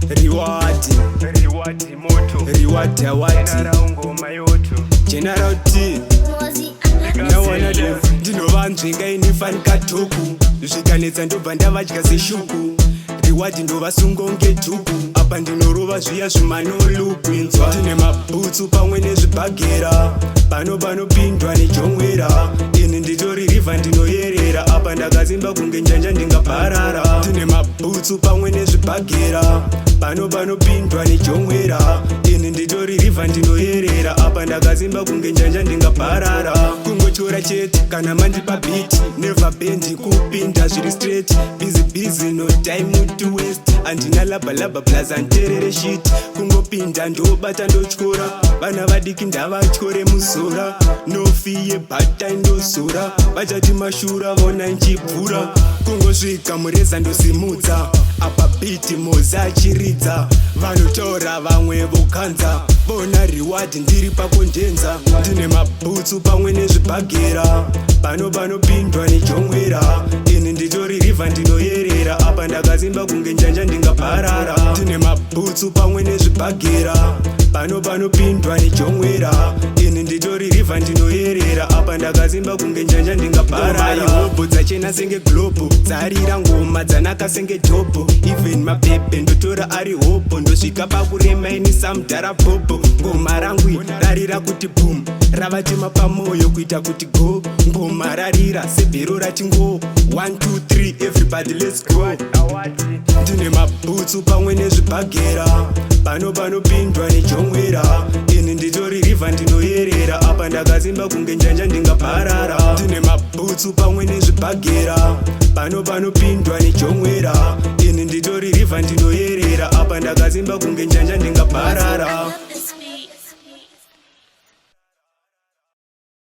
Riwati moto Riwati awati ngoma yoto Genaral T nawana devu ndinovanzvenga ini fani katoku zvikanetsa ndobva ndavadya seshuku riwati ndovasungonge dhuku apa ndinorova zviya zvimanoluku inzwa ndine mabhutsu pamwe nezvibhagera pano panopindwa nejongwera ini nditori rivha ndinoyerera apa ndakazimba kunge njanja ndingaparara ndine mabhutsu pamwe nezvibhagera pano panopindwa nejongwera ini nditori rivha ndinoyerera apa ndakazimba kunge njanja ndingaparara kungochora chete kana mandipa biti never bendi kupinda zviri straight busy no time to waste andina labalaba plus anterere shit kungopinda ndobata ndotyora vana vadiki ndavatyore muzora nofiye bata ndozora vachati mashura vona nchibvura kungosvika mureza ndosimudza apa biti moza achiridza vanotora vamwe vokanza vona riwadi ndiri pakondenza ndine mabhutsu pamwe nezvibhagera pano panopindwa nejongwera ini nditori rivha ndinoyerera apa ndakazimba kunge njanja ndingaparara ndine mabhutsu pamwe nezvibhagera pano panopindwa nejongwera ini nditori rivha ndinoyerera apa ndakazimba kunge njanja ndingaparara ihobho dzachena senge globho dzarira ngoma dzanaka senge dhobho even mapepe ndotora ari hobho ndosvika pakurema ini samudhara bhobho ngoma rangu rarira kuti boom ravatema pamwoyo kuita kuti go ngoma rarira sebhero rati ngo 1 2 3 everybody let's go ndine mabhutsu pamwe nezvibhagera pano panopindwa nejongwera ini nditori rivha ndinoyerera apa ndakazimba kunge njanja ndingaparara ndine mabhutsu pamwe nezvibhagera pano panopindwa nejongwera ini nditori rivha ndinoyerera apa ndakazimba kunge njanja ndingaparara